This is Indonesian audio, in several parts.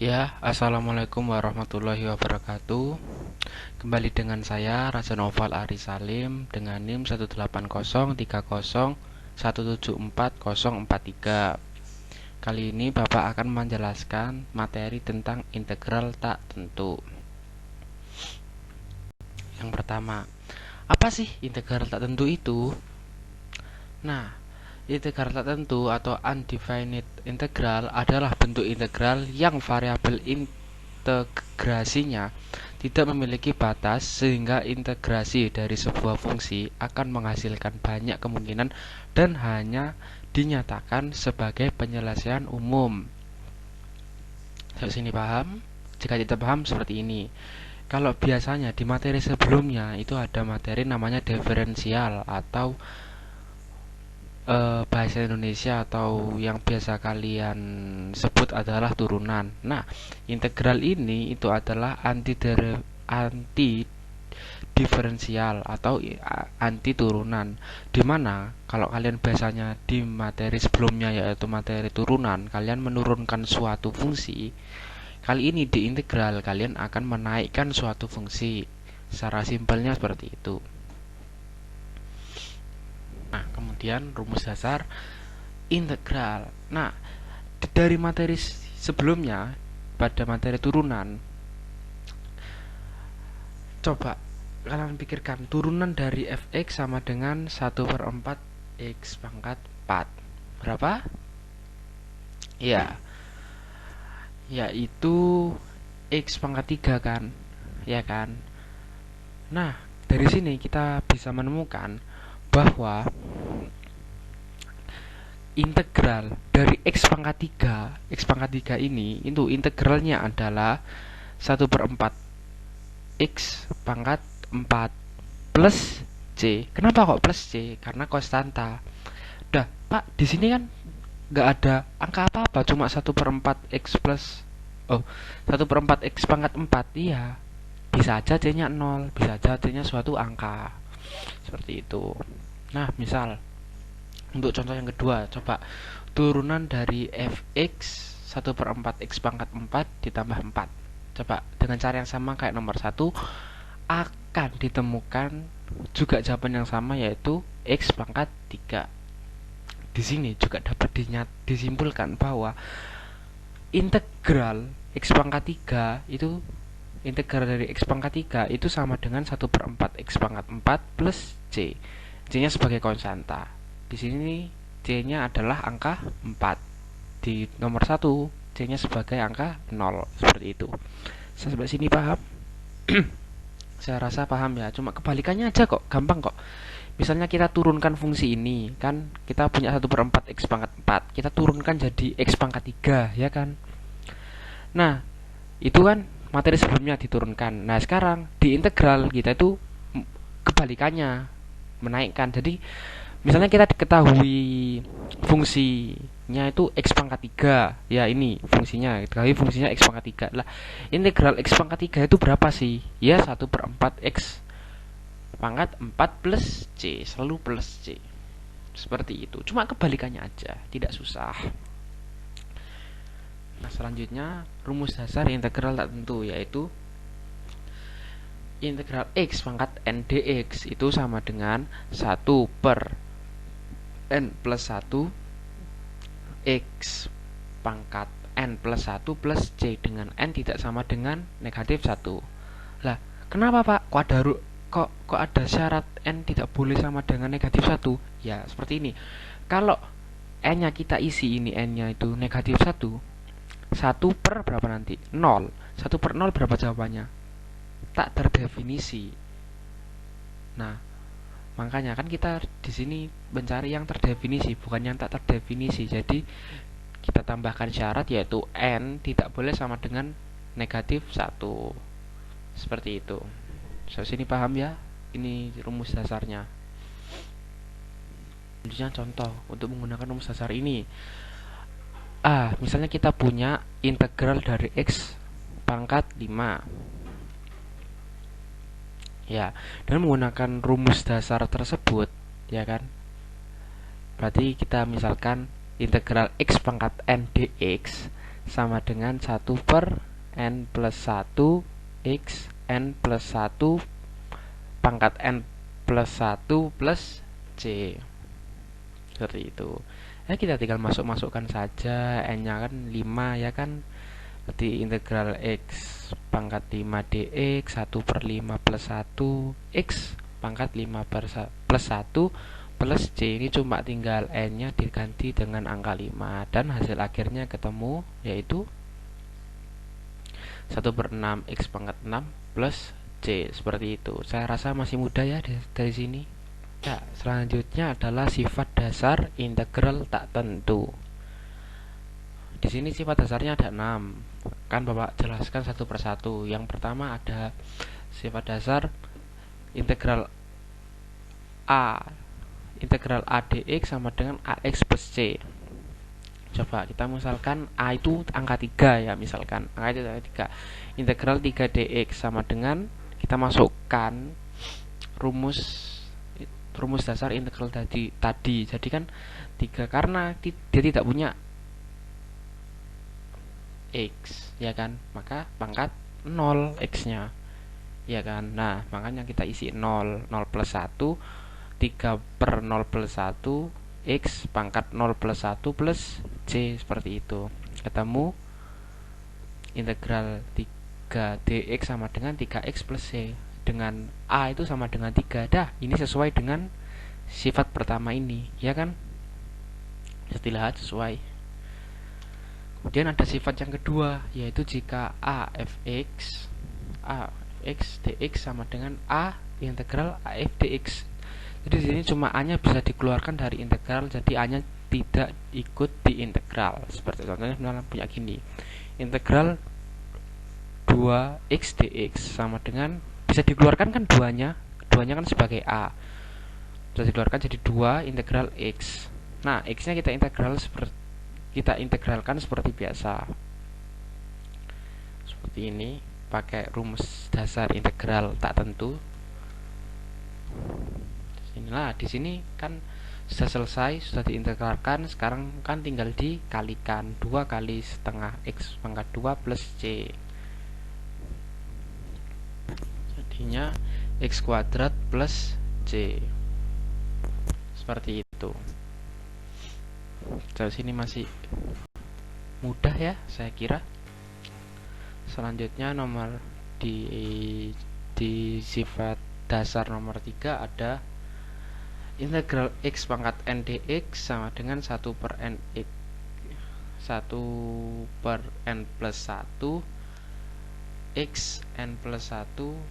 Ya, assalamualaikum warahmatullahi wabarakatuh. Kembali dengan saya Raja Noval Ari Salim dengan NIM 18030174043. Kali ini Bapak akan menjelaskan materi tentang integral tak tentu. Yang pertama, apa sih integral tak tentu itu? Nah, integral tak tentu atau undefined integral adalah bentuk integral yang variabel integrasinya tidak memiliki batas sehingga integrasi dari sebuah fungsi akan menghasilkan banyak kemungkinan dan hanya dinyatakan sebagai penyelesaian umum. Sampai sini paham? Jika tidak paham seperti ini. Kalau biasanya di materi sebelumnya itu ada materi namanya diferensial atau bahasa Indonesia atau yang biasa kalian sebut adalah turunan. Nah, integral ini itu adalah anti diferensial atau anti turunan. Dimana kalau kalian biasanya di materi sebelumnya yaitu materi turunan, kalian menurunkan suatu fungsi. Kali ini di integral kalian akan menaikkan suatu fungsi. Secara simpelnya seperti itu. Nah, kemudian rumus dasar integral. Nah, dari materi sebelumnya pada materi turunan, coba kalian pikirkan turunan dari fx sama dengan 1/4 x pangkat 4. Berapa? Ya, yaitu x pangkat 3 kan? Ya kan? Nah, dari sini kita bisa menemukan bahwa integral dari x pangkat 3 ini itu integralnya adalah 1/4 x pangkat 4 plus c. Kenapa kok plus c? Karena konstanta. Udah, Pak, di sini kan nggak ada angka apa-apa, cuma 1/4 x plus 1/4 x pangkat 4. Iya, bisa aja c-nya 0, bisa aja c-nya suatu angka. Seperti itu. Nah, misal untuk contoh yang kedua, coba turunan dari fx 1/4 x pangkat 4 ditambah 4. Coba dengan cara yang sama kayak nomor 1 akan ditemukan juga jawaban yang sama yaitu x pangkat 3. Di sini juga dapat disimpulkan bahwa integral x pangkat 3 itu integral dari x pangkat 3 itu sama dengan 1/4 x pangkat 4 plus c. C-nya sebagai konstanta. Di sini C-nya adalah angka 4. Di nomor 1 C-nya sebagai angka 0. Seperti itu. Sampai sini paham? Saya rasa paham ya. Cuma kebalikannya aja kok, gampang kok. Misalnya kita turunkan fungsi ini, kan kita punya 1/4 x pangkat 4. Kita turunkan jadi x pangkat 3, ya kan? Nah, itu kan materi sebelumnya diturunkan. Nah, sekarang di integral kita itu kebalikannya, menaikkan. Jadi misalnya kita diketahui fungsinya itu x pangkat 3. Ya, ini fungsinya. Diketahui fungsinya x pangkat 3. Lah, integral x pangkat 3 itu berapa sih? Ya, 1/4 x pangkat 4 plus c. Selalu plus c. Seperti itu. Cuma kebalikannya aja. Tidak susah. Nah, selanjutnya rumus dasar integral tak tentu yaitu integral x pangkat n dx itu sama dengan 1 per n plus 1 x pangkat n plus 1 plus c dengan n tidak sama dengan negatif 1. Lah, kenapa Pak? Kok ada syarat n tidak boleh sama dengan negatif 1? Ya, seperti ini. Kalau n-nya kita isi ini n-nya itu negatif 1, 1 per berapa nanti? 0. 1 per 0 berapa jawabannya? Tak terdefinisi. Nah, makanya kan kita di sini mencari yang terdefinisi, bukan yang tak terdefinisi. Jadi kita tambahkan syarat yaitu n tidak boleh sama dengan negatif 1. Seperti itu. So, sini paham ya? Ini rumus dasarnya. Selanjutnya contoh untuk menggunakan rumus dasar ini. Misalnya kita punya integral dari x pangkat 5. Ya, dan menggunakan rumus dasar tersebut, ya kan? Berarti kita misalkan integral x pangkat n dx sama dengan 1 per n plus 1 x n plus 1 pangkat n plus 1 plus c. Seperti itu. Kita tinggal masukkan saja. N nya kan 5 ya kan. Berarti integral x pangkat 5 dx 1 per 5 plus 1 x pangkat 5 plus 1 plus c. Ini cuma tinggal n nya diganti dengan angka 5 dan hasil akhirnya ketemu, yaitu 1 per 6 x pangkat 6 plus c. Seperti itu. Saya rasa masih mudah ya dari sini. Ya, selanjutnya adalah sifat dasar integral tak tentu. Di sini sifat dasarnya ada 6. Kan Bapak jelaskan satu persatu. Yang pertama ada sifat dasar integral a dx sama dengan ax plus c. Coba kita misalkan a itu angka 3 ya, misalkan angka itu angka 3. Integral 3 dx sama dengan, kita masukkan rumus dasar integral tadi. Jadi kan 3, karena dia tidak punya x ya kan, maka pangkat 0 x nya ya kan. Nah, makanya kita isi 0 plus 1, 3 per 0 plus 1 x pangkat 0 plus 1 plus c. Seperti itu. Ketemu integral 3 dx sama dengan 3x plus c, dengan a itu sama dengan 3. Dah, ini sesuai dengan sifat pertama ini ya kan, istilah sesuai. Kemudian ada sifat yang kedua, yaitu jika a fx dx sama dengan a integral af dx. Jadi di sini cuma a nya bisa dikeluarkan dari integral, jadi a nya tidak ikut di integral. Seperti contohnya misalnya punya gini, integral 2x dx sama dengan, bisa dikeluarkan kan duanya kan sebagai a, bisa dikeluarkan jadi 2 integral x. Nah, x nya kita integralkan seperti biasa, seperti ini, pakai rumus dasar integral tak tentu. Inilah, di sini kan sudah selesai, sudah diintegralkan. Sekarang kan tinggal dikalikan, 2 kali setengah x pangkat 2 plus c, jadinya x kuadrat plus c. Seperti itu. Dari sini masih mudah ya, saya kira. Selanjutnya nomor di sifat dasar nomor 3 ada integral x pangkat n dx sama dengan 1 per n x 1 per n plus 1 x n plus 1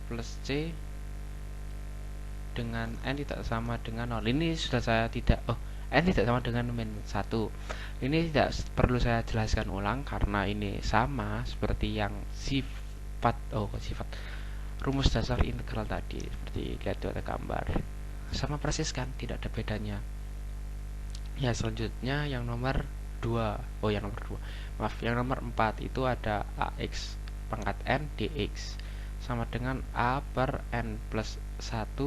plus c dengan n tidak sama dengan 0. Ini sudah saya n tidak sama dengan min 1. Ini tidak perlu saya jelaskan ulang karena ini sama seperti yang sifat rumus dasar integral tadi. Seperti lihat di gambar, sama persis kan, tidak ada bedanya. Ya, selanjutnya yang nomor 2. Yang nomor 4 itu ada ax pangkat n dx sama dengan a per n plus 1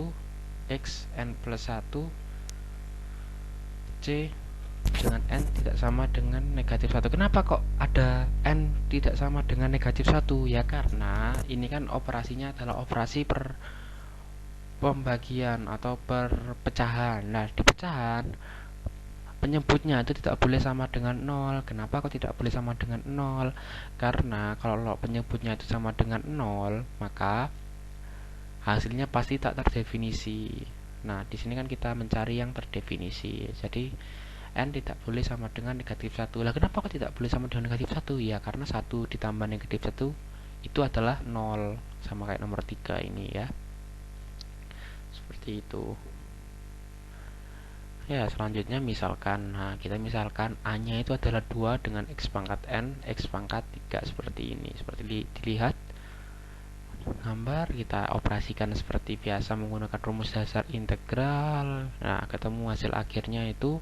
x n plus 1 c dengan n tidak sama dengan negatif 1. Kenapa kok ada n tidak sama dengan negatif 1? Ya karena ini kan operasinya adalah operasi per pembagian atau perpecahan. Nah, di pecahan penyebutnya itu tidak boleh sama dengan 0. Kenapa kok tidak boleh sama dengan 0? Karena kalau penyebutnya itu sama dengan 0, maka hasilnya pasti tak terdefinisi. Nah, di sini kan kita mencari yang terdefinisi. Jadi n tidak boleh sama dengan negatif 1. Lah, kenapa kok tidak boleh sama dengan negatif 1? Ya karena 1 ditambah negatif 1 itu adalah 0, sama kayak nomor 3 ini ya. Seperti itu. Ya, selanjutnya misalkan, kita misalkan a nya itu adalah 2 dengan x pangkat n, x pangkat 3 seperti ini. Seperti dilihat gambar, kita operasikan seperti biasa menggunakan rumus dasar integral. Nah, ketemu hasil akhirnya itu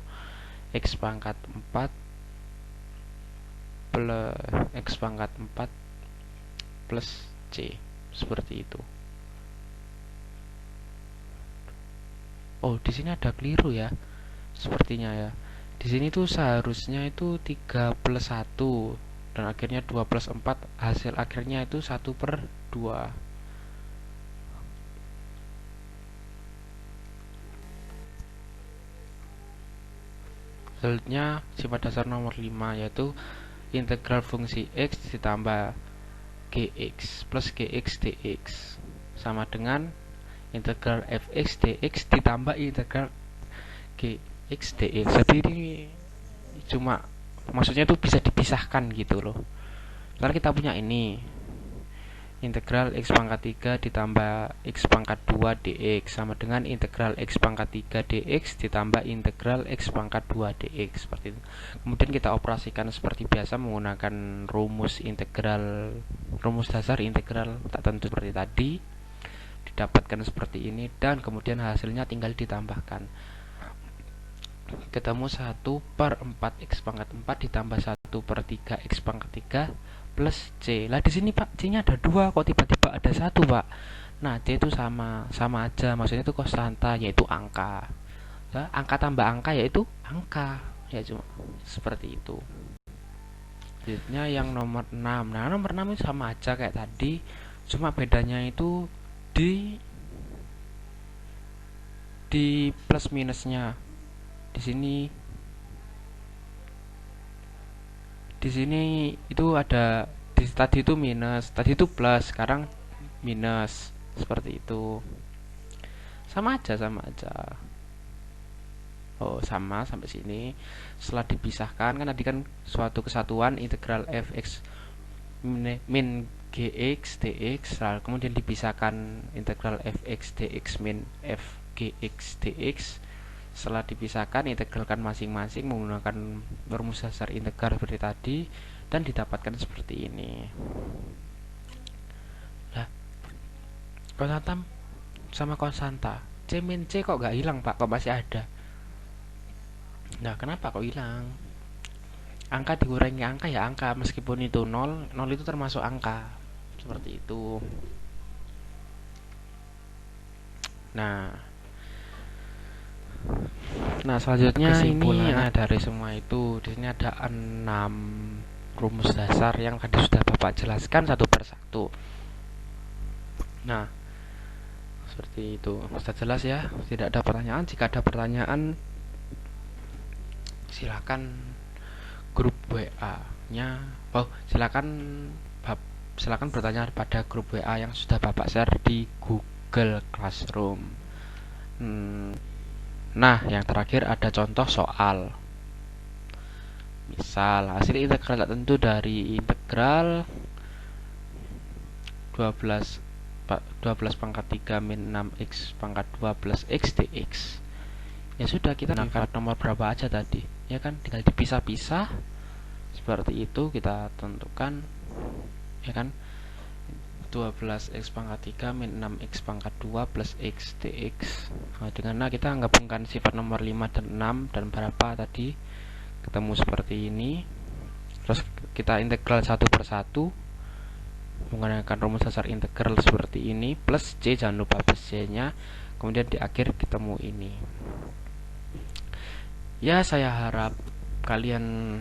x pangkat 4 plus x pangkat 4 plus c. Seperti itu. Oh, di sini ada keliru ya. Sepertinya ya. Di sini tuh seharusnya itu 3 plus 1. dan akhirnya 2 plus 4, hasil akhirnya itu 1/2. Selanjutnya sifat dasar nomor 5, yaitu integral fungsi x ditambah gx plus gx dx sama dengan integral fx dx ditambah integral gx dx. Jadi ini cuma maksudnya itu bisa dipisahkan gitu loh. Sekarang kita punya ini integral x pangkat 3 ditambah x pangkat 2 dx sama dengan integral x pangkat 3 dx ditambah integral x pangkat 2 dx, seperti itu. Kemudian kita operasikan seperti biasa menggunakan rumus dasar integral tak tentu seperti tadi, didapatkan seperti ini, dan kemudian hasilnya tinggal ditambahkan. Ketemu 1/4 x pangkat 4 ditambah 1/3 x pangkat 3 plus c. Lah di sini Pak, c-nya ada 2, kok tiba-tiba ada 1, Pak? Nah, c itu sama aja, maksudnya itu konstanta, yaitu angka. Nah, angka tambah angka yaitu angka. Ya cuma seperti itu. Selanjutnya yang nomor 6. Nah, nomor 6 itu sama aja kayak tadi, cuma bedanya itu di plus minusnya. Di sini itu ada, tadi itu minus, tadi itu plus, sekarang minus, seperti itu. Sama aja. Oh, sama sampai sini. Setelah dipisahkan, kan tadi kan suatu kesatuan integral fx min gx dx, kemudian dipisahkan integral fx dx min f gx dx. Setelah dipisahkan, integralkan masing-masing menggunakan rumus dasar integral seperti tadi, dan didapatkan seperti ini. Nah, konstanta sama konstanta, c min c kok gak hilang Pak, kok masih ada? Nah, kenapa kok hilang? Angka dikurangi angka ya angka, meskipun itu 0 itu termasuk angka, seperti itu. Nah, selanjutnya kesimpulannya dari semua itu, di sini ada 6 rumus dasar yang tadi sudah Bapak jelaskan satu persatu. Nah, seperti itu. Sudah jelas ya? Tidak ada pertanyaan. Jika ada pertanyaan, silakan grup WA-nya. Silakan bertanya pada grup WA yang sudah Bapak share di Google Classroom. Nah, yang terakhir ada contoh soal. Misal, hasil integral tak tentu dari integral 12 pangkat 3 min 6x pangkat 2 plus x dx. Ya sudah, kita gunakan nomor berapa aja tadi, ya kan? Tinggal dipisah-pisah seperti itu, kita tentukan, ya kan? 12x pangkat 3 min 6x pangkat 2 plus x dx. Nah, kita gabungkan sifat nomor 5 dan 6 dan berapa tadi, ketemu seperti ini. Terus kita integral satu persatu menggunakan rumus dasar integral seperti ini, plus c, jangan lupa plus c nya. Kemudian di akhir ketemu ini. Ya, saya harap kalian